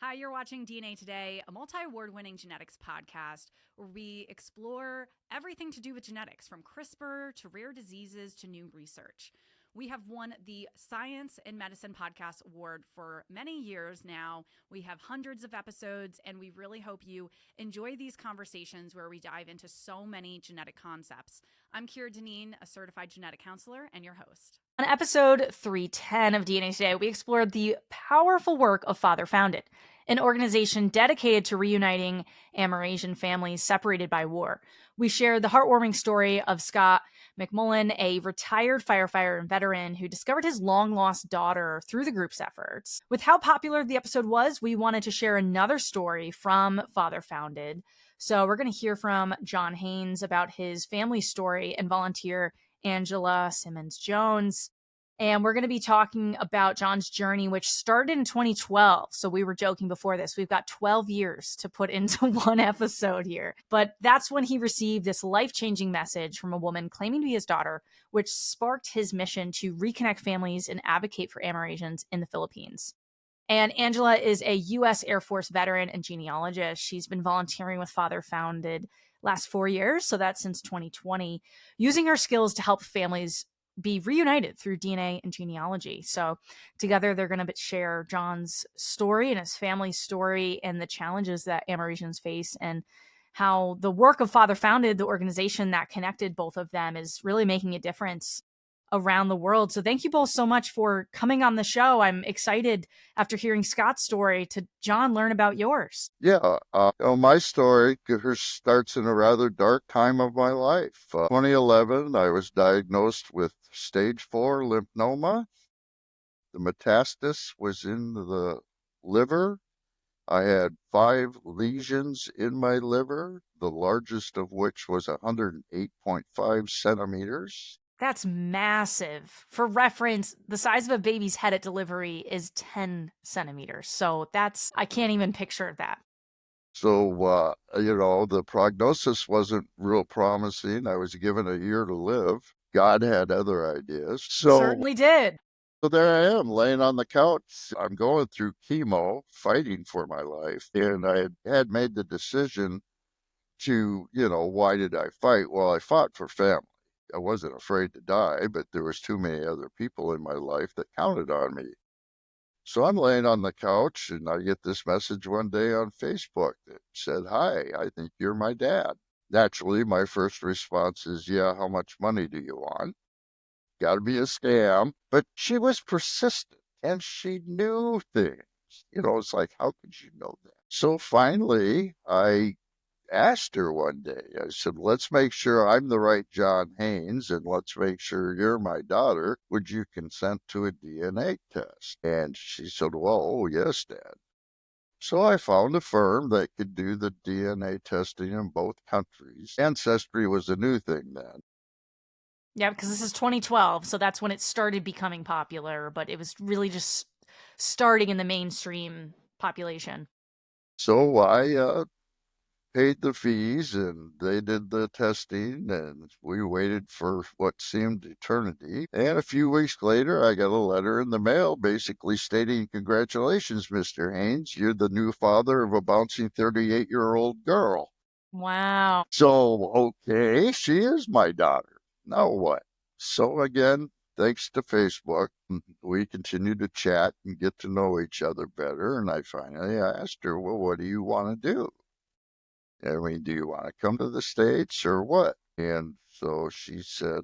Hi, you're watching DNA Today, a multi-award-winning genetics podcast where we explore everything to do with genetics, from CRISPR to rare diseases to new research. We have won the Science and Medicine Podcast Award for many years now. We have hundreds of episodes, and we really hope you enjoy these conversations where we dive into so many genetic concepts. I'm Kira Deneen, a certified genetic counselor, and your host. On episode 310 of DNA Today, we explored the powerful work of Father Founded, an organization dedicated to reuniting Amerasian families separated by war. We shared the heartwarming story of Scott McMullen, a retired firefighter and veteran who discovered his long-lost daughter through the group's efforts. With how popular the episode was, we wanted to share another story from Father Founded. So we're going to hear from John Haines about his family story and volunteer Angela Simmons-Jones. And we're going to be talking about John's journey, which started in 2012. So we were joking before this. We've got 12 years to put into one episode here. But that's when he received this life-changing message from a woman claiming to be his daughter, which sparked his mission to reconnect families and advocate for Amerasians in the Philippines. And Angela is a U.S. Air Force veteran and genealogist. She's been volunteering with Father Founded last 4 years, so that's since 2020, using her skills to help families be reunited through DNA and genealogy. So together they're going to share John's story and his family's story and the challenges that Amerasians face, and how the work of Father Founded, the organization that connected both of them, is really making a difference around the world. So thank you both so much for coming on the show. I'm excited, after hearing Scott's story, to, John, learn about yours. Yeah, my story starts in a rather dark time of my life. 2011, I was diagnosed with stage 4 lymphoma. The metastasis was in the liver. I had 5 lesions in my liver, the largest of which was 108.5 centimeters. That's massive. For reference, the size of a baby's head at delivery is 10 centimeters. So I can't even picture that. So, the prognosis wasn't real promising. I was given a year to live. God had other ideas. Certainly did. So there I am, laying on the couch. I'm going through chemo, fighting for my life. And I had made the decision to, why did I fight? Well, I fought for family. I wasn't afraid to die, but there was too many other people in my life that counted on me. So I'm laying on the couch, and I get this message one day on Facebook that said, "Hi, I think you're my dad." Naturally, my first response is, "Yeah, how much money do you want?" Got to be a scam. But she was persistent, and she knew things. It's like, how could you know that? So finally, I asked her one day, I said, "Let's make sure I'm the right John Haines, and let's make sure you're my daughter. Would you consent to a DNA test?" And she said, "Well, oh, yes, Dad." So I found a firm that could do the DNA testing in both countries. Ancestry was a new thing then. Yeah, because this is 2012, so that's when it started becoming popular, but it was really just starting in the mainstream population. So I paid the fees, and they did the testing, and we waited for what seemed eternity. And a few weeks later, I got a letter in the mail basically stating, "Congratulations, Mr. Haines. You're the new father of a bouncing 38-year-old girl." Wow. So, okay, she is my daughter. Now what? So again, thanks to Facebook, we continued to chat and get to know each other better. And I finally asked her, "Well, what do you want to do? I mean, do you want to come to the States or what?" And so she said,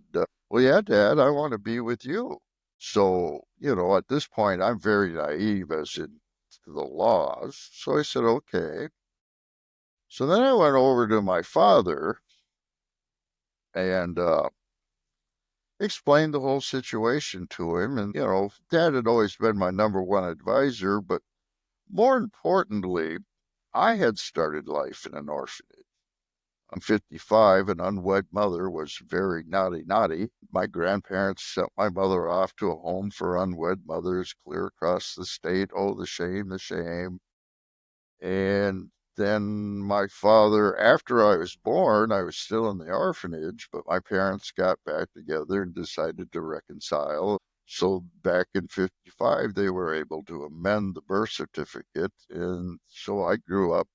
"Well, yeah, Dad, I want to be with you." So, at this point, I'm very naive as in to the laws. So I said, "Okay." So then I went over to my father and explained the whole situation to him. And, Dad had always been my number one advisor, but more importantly, I had started life in an orphanage. I'm 55, an unwed mother was very naughty. My grandparents sent my mother off to a home for unwed mothers clear across the state. Oh, the shame, the shame. And then my father, after I was born, I was still in the orphanage, but my parents got back together and decided to reconcile. So back in 55, they were able to amend the birth certificate. And so I grew up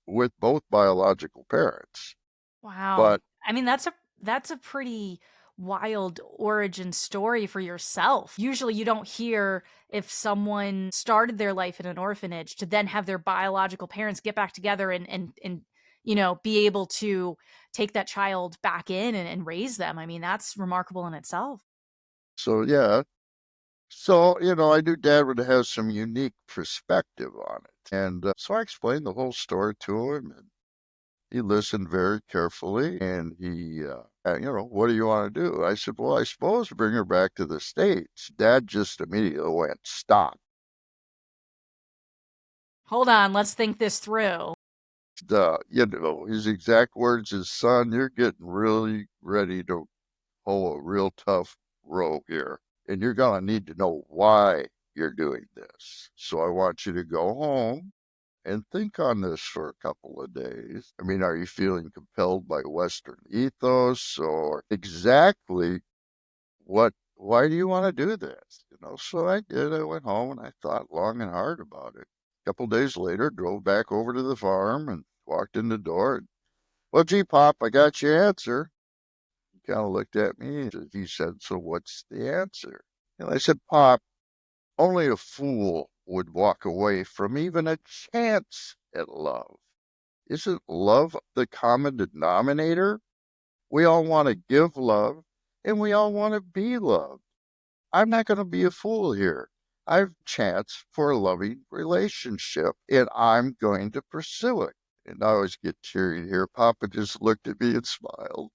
with both biological parents. Wow. But I mean, that's a pretty wild origin story for yourself. Usually you don't hear if someone started their life in an orphanage to then have their biological parents get back together and be able to take that child back in and raise them. I mean, that's remarkable in itself. so, yeah. So, I knew Dad would have some unique perspective on it. And so I explained the whole story to him. And he listened very carefully. And what do you want to do? I said, well, I suppose bring her back to the States. Dad just immediately went, stop. Hold on, let's think this through. His exact words is, son, you're getting really ready to pull a real tough row here. And you're going to need to know why you're doing this. So I want you to go home and think on this for a couple of days. I mean, are you feeling compelled by Western ethos or exactly why do you want to do this? So I did. I went home and I thought long and hard about it. A couple of days later, drove back over to the farm and walked in the door. And, well, gee, Pop, I got your answer. He kind of looked at me and he said, so what's the answer? And I said, Pop, only a fool would walk away from even a chance at love. Isn't love the common denominator? We all want to give love and we all want to be loved. I'm not going to be a fool here. I've a chance for a loving relationship and I'm going to pursue it. And I always get teary here. Papa just looked at me and smiled.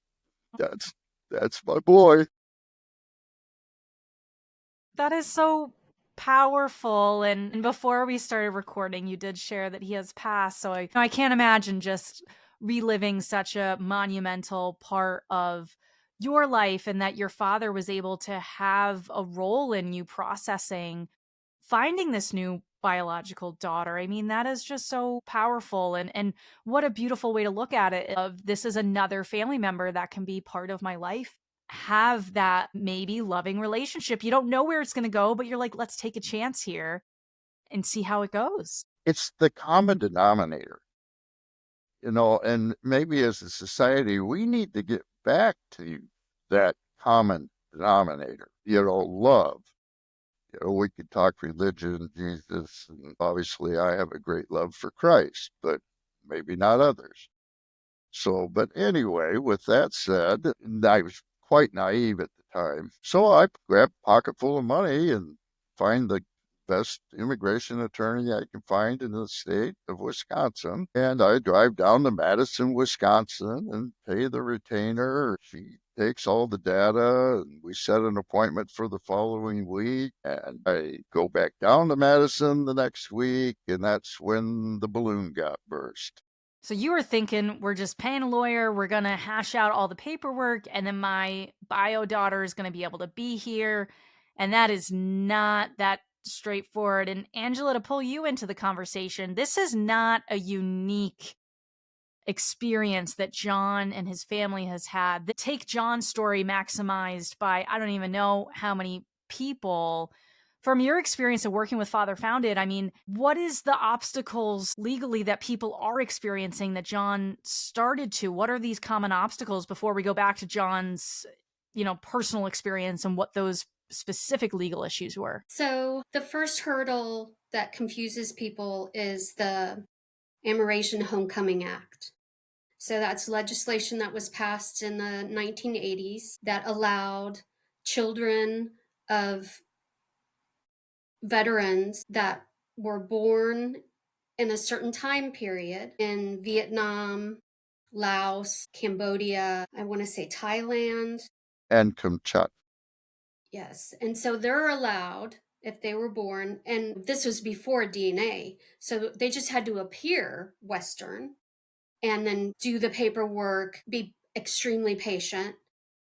That's that's my boy. That is so powerful. And before we started recording, you did share that he has passed. So I can't imagine just reliving such a monumental part of your life and that your father was able to have a role in you processing finding this new biological daughter. I mean, that is just so powerful and what a beautiful way to look at it of this is another family member that can be part of my life. Have that maybe loving relationship. You don't know where it's going to go, but you're like, let's take a chance here and see how it goes. It's the common denominator, and maybe as a society, we need to get back to that common denominator, love. We could talk religion, Jesus, and obviously I have a great love for Christ, but maybe not others. So, but anyway, with that said, I was quite naive at the time. So I grabbed a pocket full of money and find the best immigration attorney I can find in the state of Wisconsin. And I drive down to Madison, Wisconsin and pay the retainer. She takes all the data and we set an appointment for the following week. And I go back down to Madison the next week. And that's when the balloon got burst. So you were thinking we're just paying a lawyer, we're going to hash out all the paperwork, and then my bio daughter is going to be able to be here. And that is not that straightforward. And Angela, to pull you into the conversation, this is not a unique experience that John and his family has had. Take John's story maximized by I don't even know how many people. From your experience of working with Father Founded, I mean, what is the obstacles legally that people are experiencing that John started to? What are these common obstacles before we go back to John's, personal experience and what those specific legal issues were? So the first hurdle that confuses people is the Amerasian Homecoming Act. So that's legislation that was passed in the 1980s that allowed children of veterans that were born in a certain time period in Vietnam, Laos, Cambodia, I want to say Thailand. And Kamchatka. Yes. And so they're allowed if they were born, and this was before DNA. So they just had to appear Western and then do the paperwork, be extremely patient,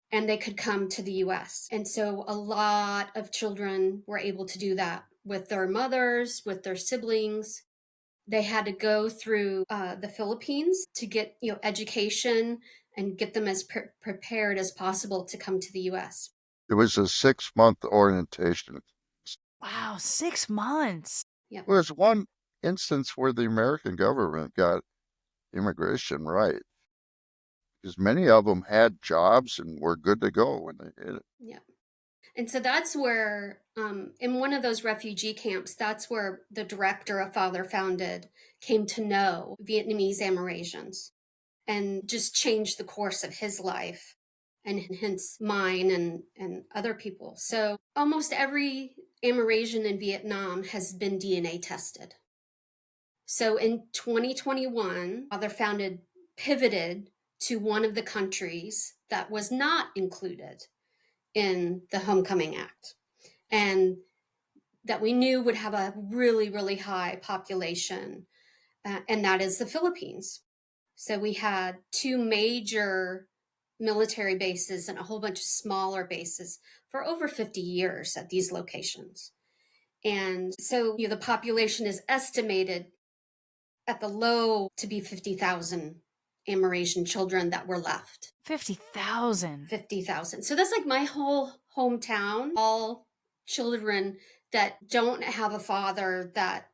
and they could come to the US. And so a lot of children were able to do that with their mothers, with their siblings. They had to go through the Philippines to get education and get them as prepared as possible to come to the US. It was a 6-month orientation. Wow, 6 months. Yep. There was one instance where the American government got immigration right, because many of them had jobs and were good to go when they did it. Yeah. And so that's where, in one of those refugee camps, that's where the director of Father Founded came to know Vietnamese Amerasians and just changed the course of his life and hence mine and other people. So almost every Amerasian in Vietnam has been DNA tested. So in 2021, Father Founded pivoted to one of the countries that was not included in the Homecoming Act and that we knew would have a really, really high population, and that is the Philippines. So we had 2 major military bases and a whole bunch of smaller bases for over 50 years at these locations. And so the population is estimated at the low to be 50,000 Amerasian children that were left. 50,000. 50,000. So that's like my whole hometown, all children that don't have a father that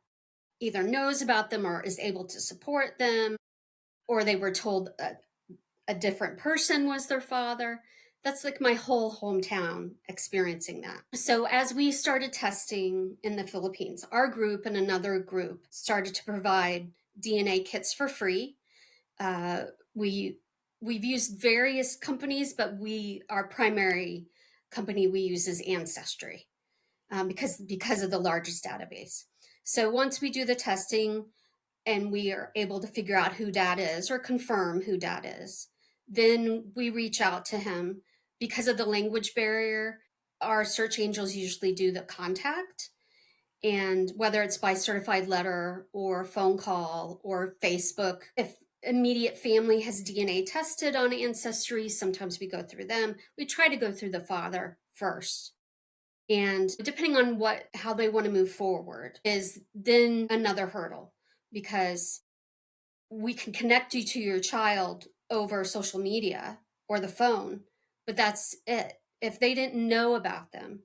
either knows about them or is able to support them, or they were told a different person was their father. That's like my whole hometown experiencing that. So as we started testing in the Philippines, our group and another group started to provide DNA kits for free. We've used various companies, but our primary company we use is Ancestry, because of the largest database. So once we do the testing and we are able to figure out who dad is or confirm who dad is, then we reach out to him. Because of the language barrier, our search angels usually do the contact. And whether it's by certified letter or phone call or Facebook, if immediate family has DNA tested on Ancestry, sometimes we go through them. We try to go through the father first. And depending on how they want to move forward is then another hurdle, because we can connect you to your child over social media or the phone, but that's it. If they didn't know about them,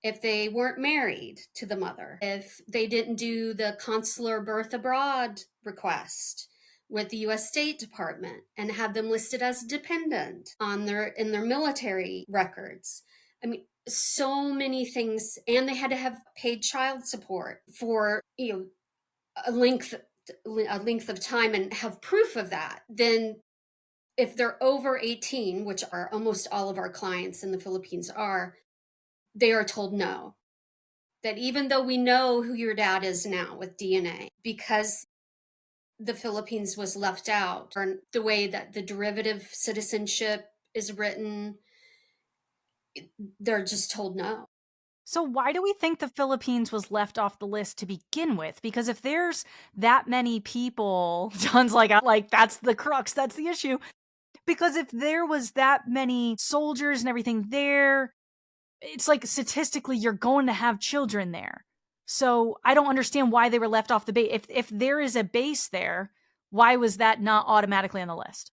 if they weren't married to the mother, if they didn't do the consular birth abroad request with the U.S. State Department and have them listed as dependent in their military records. I mean, so many things, and they had to have paid child support for a length of time and have proof of that. Then if they're over 18, which are almost all of our clients in the Philippines are, they are told no. That even though we know who your dad is now with DNA, because the Philippines was left out, or the way that the derivative citizenship is written, they're just told no. So why do we think the Philippines was left off the list to begin with? Because if there's that many people, John's like that's the crux, that's the issue. Because if there was that many soldiers and everything there, it's like statistically you're going to have children there. So I don't understand why they were left off the base. If there is a base there, why was that not automatically on the list?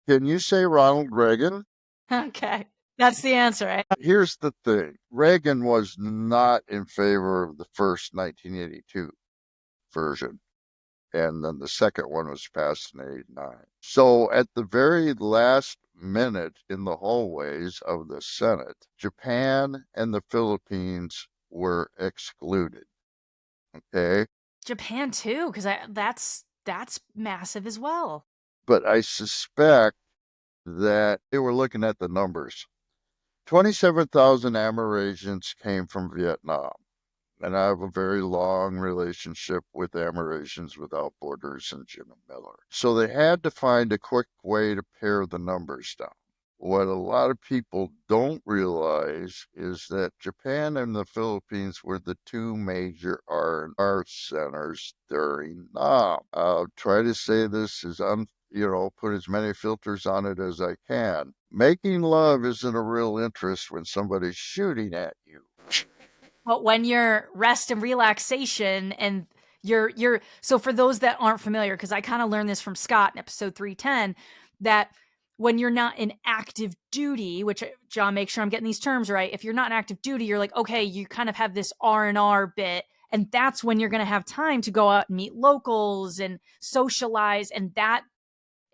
Can you say Ronald Reagan? Okay. That's the answer, right? Here's the thing. Reagan was not in favor of the first 1982 version. And then the second one was passed in 89. So at the very last minute in the hallways of the Senate, Japan and the Philippines were excluded. Okay? Japan too, because that's massive as well. But I suspect that they were looking at the numbers. 27,000 Amerasians came from Vietnam. And I have a very long relationship with Amerasians Without Borders and Jim Miller. So they had to find a quick way to pare the numbers down. What a lot of people don't realize is that Japan and the Philippines were the 2 major R&R centers during Nam. I'll try to say this as put as many filters on it as I can. Making love isn't a real interest when somebody's shooting at you. But when you're rest and relaxation and so for those that aren't familiar, because I kind of learned this from Scott in episode 310, that when you're not in active duty, which, John, make sure I'm getting these terms right. If you're not in active duty, you're like, okay, you kind of have this R&R bit, and that's when you're going to have time to go out and meet locals and socialize. And that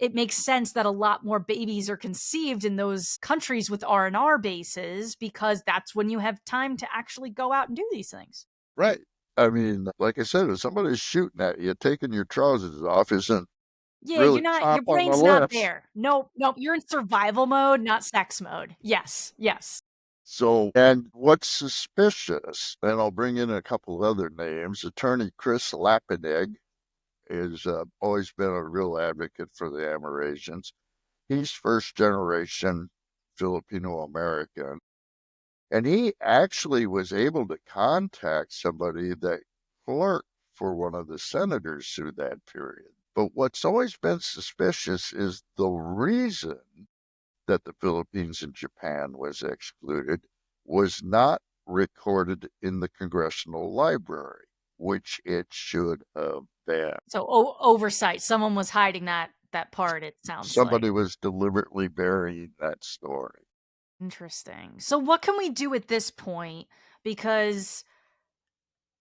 it makes sense that a lot more babies are conceived in those countries with R&R bases, because that's when you have time to actually go out and do these things. Right. I mean, like I said, if somebody's shooting at you, taking your trousers off isn't really Your top on the brain's not list. there. Nope. You're in survival mode, not sex mode. Yes. So, and what's suspicious, and I'll bring in a couple other names, attorney Chris Lapineg has always been a real advocate for the Amerasians. He's first generation Filipino American. And he actually was able to contact somebody that clerked for one of the senators through that period. But what's always been suspicious is the reason that the Philippines and Japan was excluded was not recorded in the Congressional Library, which it should have been. So oversight. Someone was hiding that part, it sounds Somebody like. was deliberately burying that story. Interesting. So what can we do at this point? Because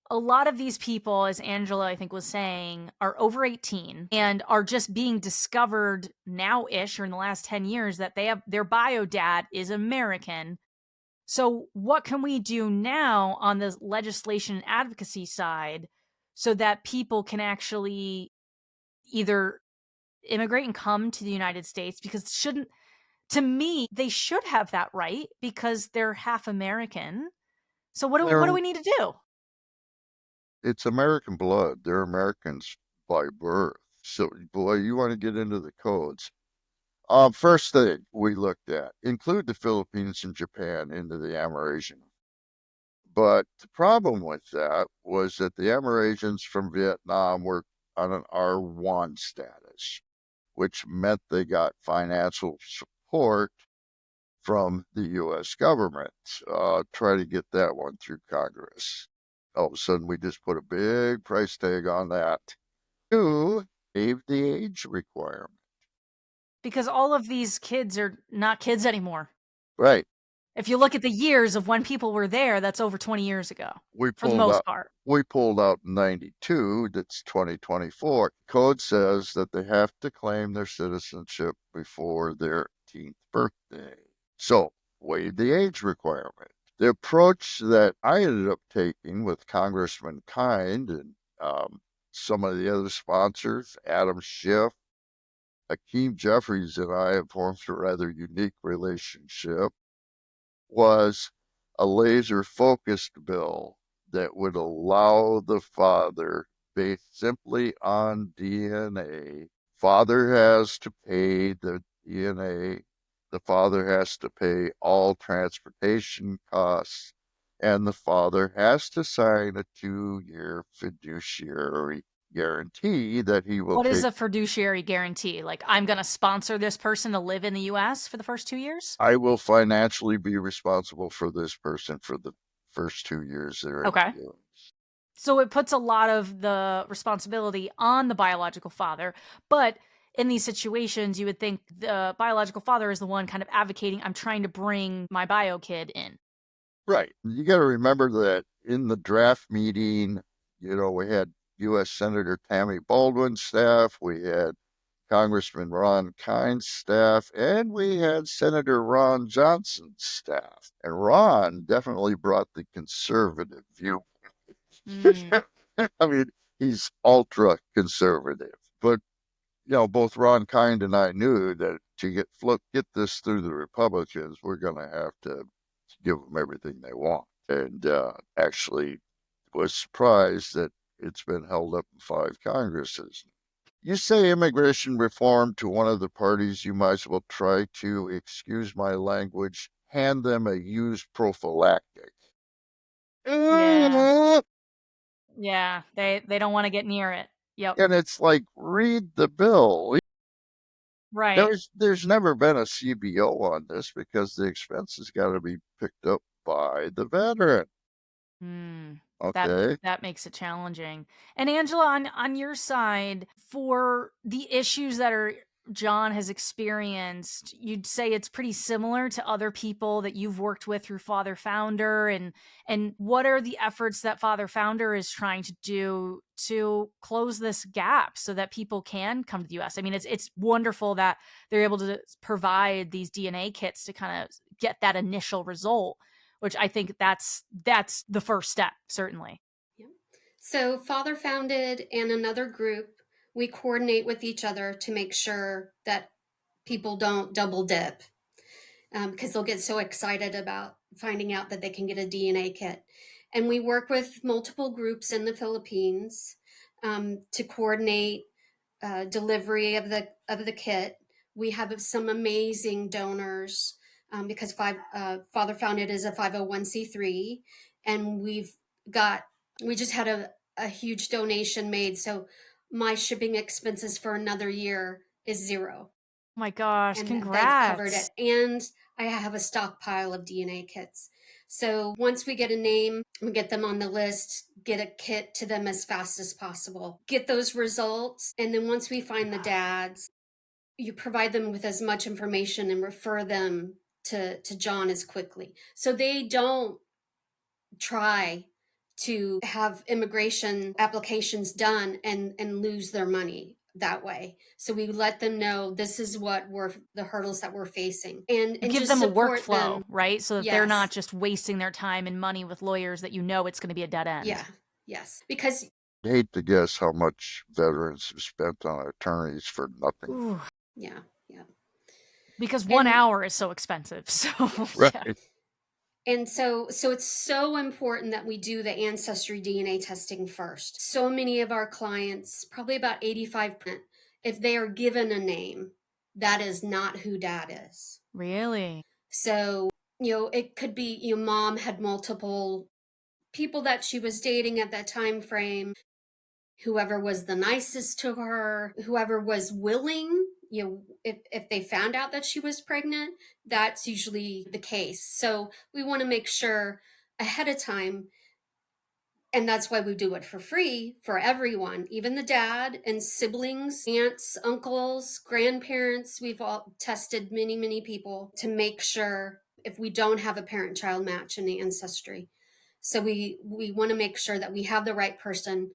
a lot of these people, as Angela, I think, was saying, are over 18 and are just being discovered now-ish, or in the last 10 years, that they have their bio dad is American. So what can we do now on the legislation and advocacy side so that people can actually either immigrate and come to the United States? Because to me, they should have that right because they're half American. So what do we need to do? It's American blood. They're Americans by birth. So, boy, you want to get into the codes. First thing we looked at, include the Philippines and Japan into the Amerasian. But the problem with that was that the Amerasians from Vietnam were on an R1 status, which meant they got financial support from the U.S. government. Try to get that one through Congress. All of a sudden, we just put a big price tag on that. Two, waive the age requirement. Because all of these kids are not kids anymore. Right. If you look at the years of when people were there, that's over 20 years ago, for the most part. We pulled out 92, that's 2024. Code says that they have to claim their citizenship before their 18th birthday. So, waive the age requirement. The approach that I ended up taking with Congressman Kind and some of the other sponsors, Adam Schiff, Hakeem Jeffries, and I have formed a rather unique relationship, was a laser-focused bill that would allow the father, based simply on DNA, father has to pay the DNA, the father has to pay all transportation costs, and the father has to sign a 2-year fiduciary guarantee that he will What is a fiduciary guarantee? Like, I'm going to sponsor this person to live in the U.S. for the first 2 years? I will financially be responsible for this person for the first 2 years they're in the U.S. So it puts a lot of the responsibility on the biological father, but in these situations, you would think the biological father is the one kind of advocating, I'm trying to bring my bio kid in. Right. You got to remember that in the draft meeting, we had U.S. Senator Tammy Baldwin's staff, we had Congressman Ron Kind's staff, and we had Senator Ron Johnson's staff. And Ron definitely brought the conservative view. I mean, he's ultra conservative. But, both Ron Kind and I knew that to get this through the Republicans, we're going to have to give them everything they want. And actually was surprised that it's been held up in 5 Congresses. You say immigration reform to one of the parties, you might as well try to, excuse my language, hand them a used prophylactic. Yeah, they don't want to get near it. Yep. And it's like, read the bill. Right. There's never been a CBO on this because the expenses got to be picked up by the veteran. Okay. That makes it challenging. And Angela, on your side, for the issues that are John has experienced, you'd say it's pretty similar to other people that you've worked with through Father Founder, and what are the efforts that Father Founder is trying to do to close this gap so that people can come to the US? I mean, it's wonderful that they're able to provide these DNA kits to kind of get that initial result, which I think that's the first step, certainly. Yeah. So Father Founded and another group, we coordinate with each other to make sure that people don't double dip, because they'll get so excited about finding out that they can get a DNA kit. And we work with multiple groups in the Philippines to coordinate delivery of the kit. We have some amazing donors because Father Founded is a 501c3, and we just had a huge donation made. So my shipping expenses for another year is zero. Oh my gosh, And congrats. they've covered it. And I have a stockpile of DNA kits. So once we get a name, we get them on the list, get a kit to them as fast as possible, get those results. And then once we find the dads, you provide them with as much information and refer them to John as quickly. So they don't try to have immigration applications done and lose their money that way. So we let them know this is what the hurdles that we're facing, and give just them a support workflow, them. right? So that they're not Yes. just wasting their time and money with lawyers that it's going to be a dead end. Yeah. Yes. Because I hate to guess how much veterans have spent on attorneys for nothing. Ooh. Yeah. Yeah. Because 1 hour is so expensive. So Right. yeah. And so it's so important that we do the ancestry DNA testing first. So many of our clients, probably about 85%, if they are given a name, that is not who dad is. Really? So, it could be, mom had multiple people that she was dating at that time frame, whoever was the nicest to her, whoever was willing, if they found out that she was pregnant, that's usually the case. So we want to make sure ahead of time, and that's why we do it for free for everyone, even the dad and siblings, aunts, uncles, grandparents. We've all tested many, many people to make sure if we don't have a parent-child match in the ancestry. So we want to make sure that we have the right person.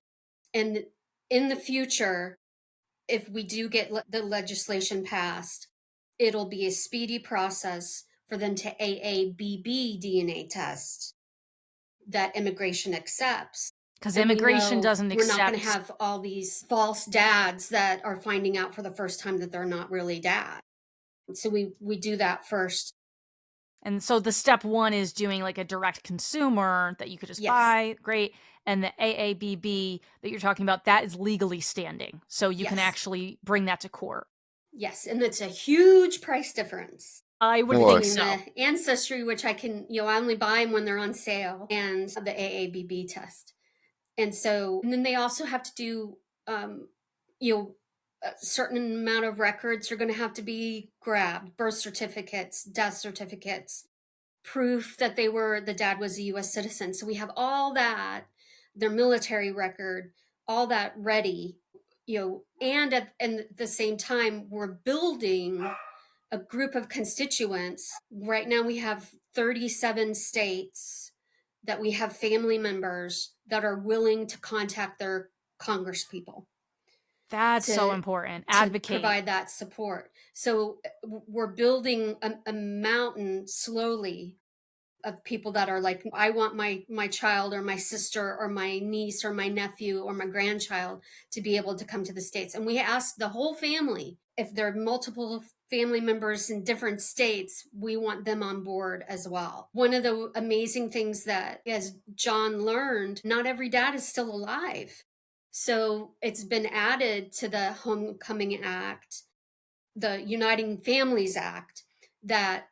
And in the future, if we do get the legislation passed, it'll be a speedy process for them to AABB DNA test that immigration accepts. Because And immigration doesn't we're not going to accept. have all these false dads that are finding out for the first time that they're not really dad. So we do that first. And so the step one is doing like a direct consumer that you could just Yes. buy. Great. And the AABB that you're talking about, that is legally standing. So you can Yes. actually bring that to court. Yes. And it's a huge price difference. I would Well, think so. The ancestry, which I can, I only buy them when they're on sale, and the AABB test. And then they also have to do, a certain amount of records are going to have to be grabbed: birth certificates, death certificates, proof that the dad was a U.S. citizen. So we have all that, their military record, all that ready, and at the same time, we're building a group of constituents. Right now we have 37 states that we have family members that are willing to contact their congresspeople. That's so important. Advocate. To provide that support. So we're building a mountain slowly of people that are like, I want my child or my sister or my niece or my nephew or my grandchild to be able to come to the States. And we ask the whole family, if there are multiple family members in different states, we want them on board as well. One of the amazing things that, as John learned, not every dad is still alive. So it's been added to the Homecoming Act, the Uniting Families Act, that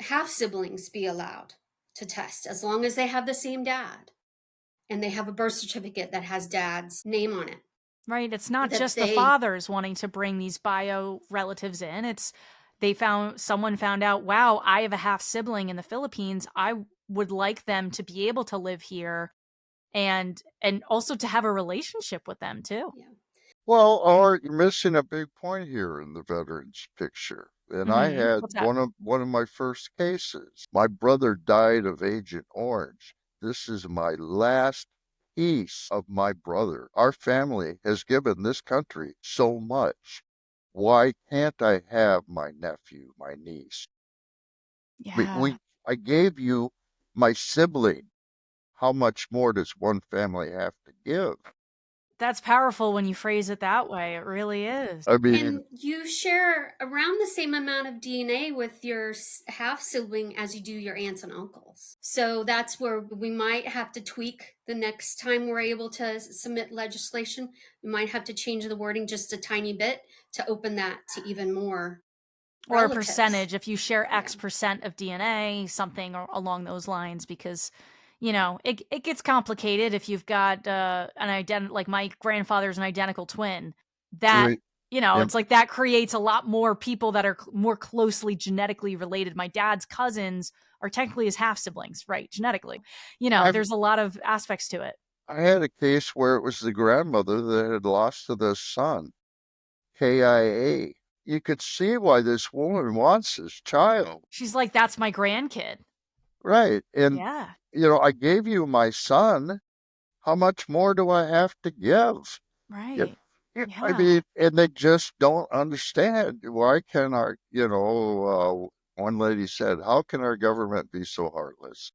half siblings be allowed to test as long as they have the same dad and they have a birth certificate that has dad's name on it. Right. It's not just the fathers wanting to bring these bio relatives in. It's someone found out, wow, I have a half sibling in the Philippines. I would like them to be able to live here and also to have a relationship with them too. Yeah. Well, or you're missing a big point here in the veterans picture. And I had What's that? one of my first cases. My brother died of Agent Orange. This is my last piece of my brother. Our family has given this country so much. Why can't I have my nephew, my niece? Yeah. I gave you my sibling. How much more does one family have to give? That's powerful when you phrase it that way. It really is. I mean, And you share around the same amount of DNA with your half sibling as you do your aunts and uncles. So that's where we might have to tweak the next time we're able to submit legislation. We might have to change the wording just a tiny bit to open that to even more Or a relatives. percentage, if you share X percent of DNA, something along those lines, because it gets complicated if you've got like my grandfather's an identical twin. That right. it's like that creates a lot more people that are more closely genetically related. My dad's cousins are technically his half siblings, right? Genetically, there's a lot of aspects to it. I had a case where it was the grandmother that had lost to the son, KIA. You could see why this woman wants this child. She's like, that's my grandkid. Right. And, Yeah. I gave you my son. How much more do I have to give? Right. I Yeah. mean, and they just don't understand. Why can our, one lady said, how can our government be so heartless?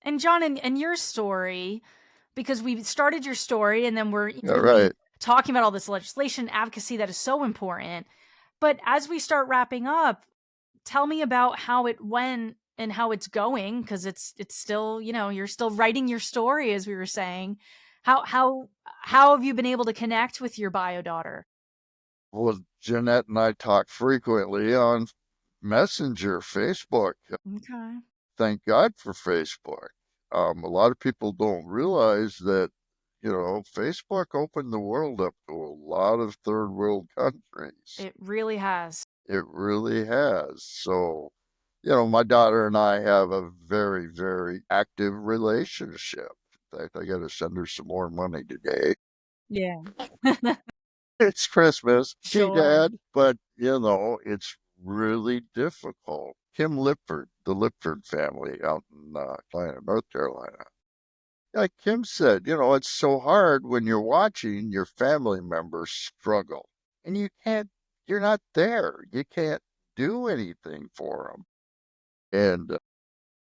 And John, in your story, because we started your story and then we're Yeah, really right. talking about all this legislation, advocacy that is so important. But as we start wrapping up, tell me about how it went and how it's going, because it's still, you're still writing your story, as we were saying. How have you been able to connect with your bio daughter? Well, Jeanette and I talk frequently on Messenger, Facebook. Okay. Thank God for Facebook. A lot of people don't realize that, Facebook opened the world up to a lot of third world countries. It really has. It really has. So, my daughter and I have a very, very active relationship. In fact, I got to send her some more money today. Yeah. It's Christmas. Hey, Sure. Dad. But, it's really difficult. Kim Lipford, the Lipford family out in North Carolina. Like Kim said, it's so hard when you're watching your family members struggle and you're not there. You can't do anything for them. And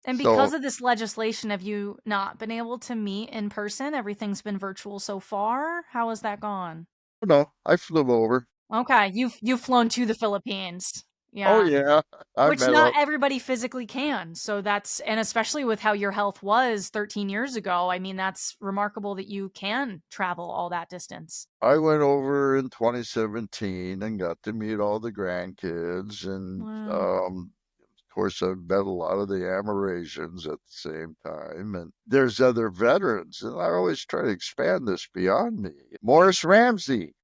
And so, because of this legislation, have you not been able to meet in person? Everything's been virtual so far. How has that gone? no, I flew over. Okay, you've flown to the Philippines. Oh, Yeah. yeah, I Which met not up. everybody physically can. So and especially with how your health was 13 years ago, I mean, that's remarkable that you can travel all that distance. I went over in 2017 and got to meet all the grandkids. And Wow. of course, I've met a lot of the Amerasians at the same time. And there's other veterans. And I always try to expand this beyond me. Morris Ramsey,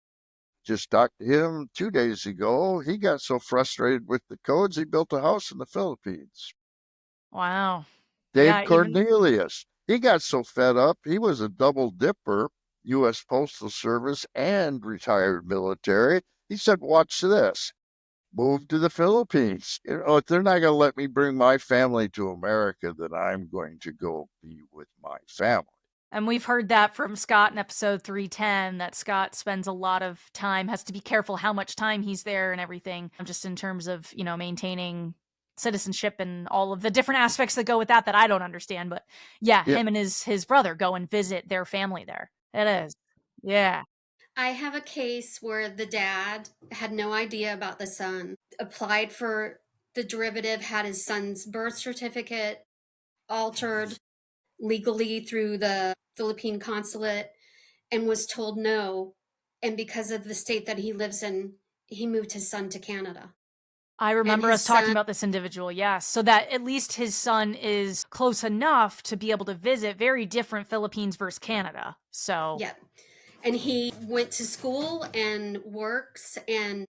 just talked to him 2 days ago. He got so frustrated with the codes, he built a house in the Philippines. Wow. Dave Yeah, even Cornelius, he got so fed up. He was a double dipper, U.S. Postal Service and retired military. He said, watch this. Move to the Philippines. If they're not going to let me bring my family to America, then I'm going to go be with my family. and we've heard that from Scott in episode 310, that Scott spends a lot of time, has to be careful how much time he's there and everything, just in terms of, maintaining citizenship and all of the different aspects that go with that I don't understand. But yeah, Yeah, him and his brother go and visit their family there. It is. Yeah. I have a case where the dad had no idea about the son, applied for the derivative, had his son's birth certificate altered legally through the Philippine consulate, and was told no. And because of the state that he lives in, he moved his son to Canada. I And remember us his talking son, about this individual, yes. So that at least his son is close enough to be able to visit. Very different Philippines versus Canada. So, yeah. And he went to school and works and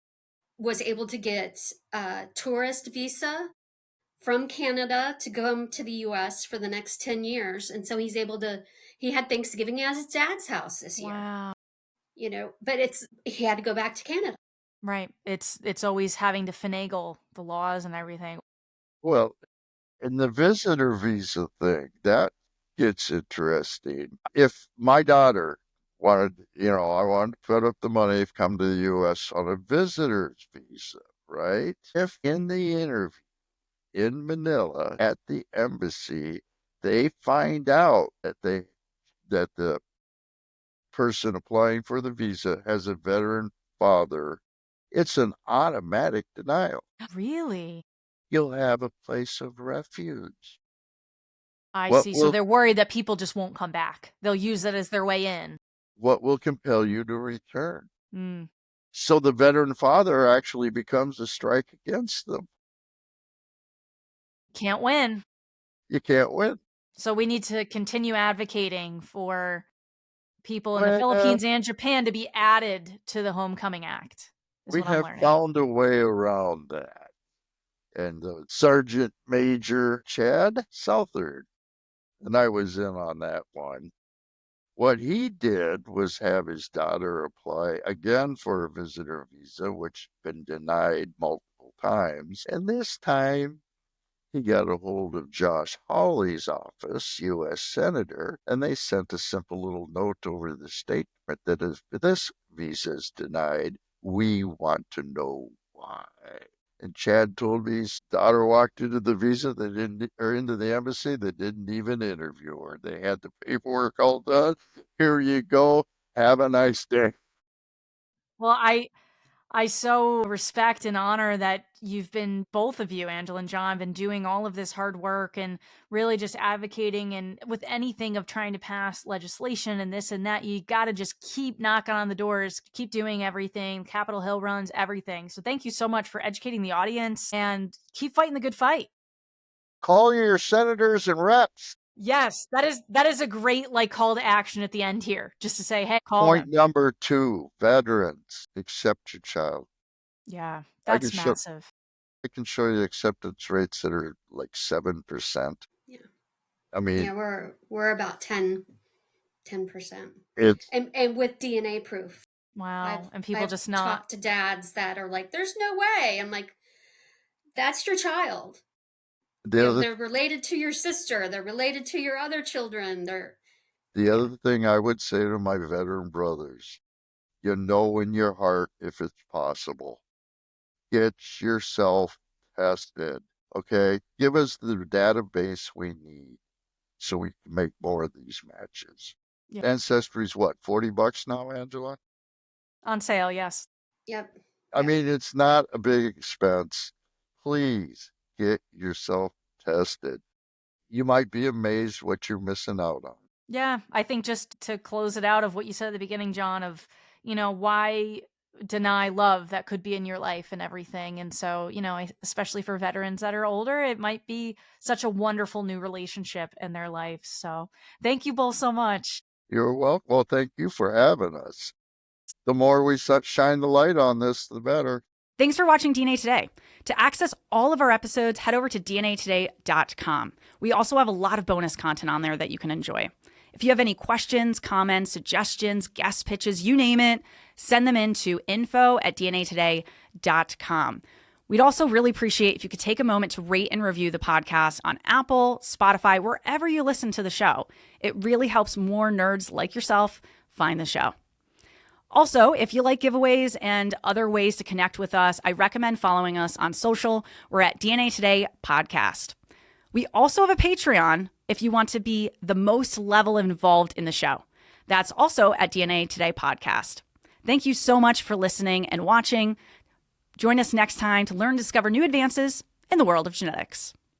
was able to get a tourist visa from Canada to come to the US for the next 10 years. And so he had Thanksgiving at his dad's house this year. wow. but he had to go back to Canada. Right. It's always having to finagle the laws and everything. Well, and the visitor visa thing, that gets interesting. If my daughter wanted, I wanted to put up the money, come to the U.S. on a visitor's visa, right? If in the interview in Manila at the embassy, they find out that the person applying for the visa has a veteran father, it's an automatic denial. Really? You'll have a place of refuge. I see. So they're worried that people just won't come back. They'll use it as their way in. What will compel you to return? Mm. So the veteran father actually becomes a strike against them. Can't win. You can't win. So we need to continue advocating for people in the Philippines and Japan to be added to the Homecoming Act. We have found a way around that. And Sergeant Major Chad Southard, and I was in on that one. What he did was have his daughter apply again for a visitor visa, which had been denied multiple times. And this time he got a hold of Josh Hawley's office, U.S. Senator, and they sent a simple little note over the statement that if this visa is denied, we want to know why. And Chad told me his daughter walked into the into the embassy. They didn't even interview her. They had the paperwork all done. Here you go. Have a nice day. Well, I so respect and honor that both of you, Angela and John, been doing all of this hard work and really just advocating, and with anything of trying to pass legislation and this and that, you got to just keep knocking on the doors, keep doing everything, Capitol Hill runs, everything. So thank you so much for educating the audience and keep fighting the good fight. Call your senators and reps. Yes, that is a great call to action at the end here, just to say, hey, call Point them. number 2, veterans, accept your child. Yeah, that's massive. I can show you acceptance rates that are like 7%. Yeah. I mean, yeah, we're about 10%. It's and with DNA proof. Wow. And people I've just not talked to dads that are like, there's no way. I'm like, that's your child. They're related to your sister. They're related to your other children. The other thing I would say to my veteran brothers, in your heart if it's possible. Get yourself tested, okay? Give us the database we need so we can make more of these matches. Yeah. Ancestry's what, $40 now, Angela? On sale, yes. Yep. I mean, it's not a big expense. Please get yourself tested. You might be amazed what you're missing out on. Yeah, I think just to close it out of what you said at the beginning, John, of, why deny love that could be in your life and everything. And so, especially for veterans that are older, it might be such a wonderful new relationship in their life. So thank you both so much. You're welcome. Well, thank you for having us. The more we shine the light on this, the better. Thanks for watching DNA Today. To access all of our episodes, head over to dnatoday.com. We also have a lot of bonus content on there that you can enjoy. If you have any questions, comments, suggestions, guest pitches, you name it, send them in to info@dnatoday.com. We'd also really appreciate if you could take a moment to rate and review the podcast on Apple, Spotify, wherever you listen to the show. It really helps more nerds like yourself find the show. Also, if you like giveaways and other ways to connect with us, I recommend following us on social. We're at DNA Today Podcast. We also have a Patreon if you want to be the most level involved in the show. That's also at DNA Today Podcast. Thank you so much for listening and watching. Join us next time to learn and discover new advances in the world of genetics.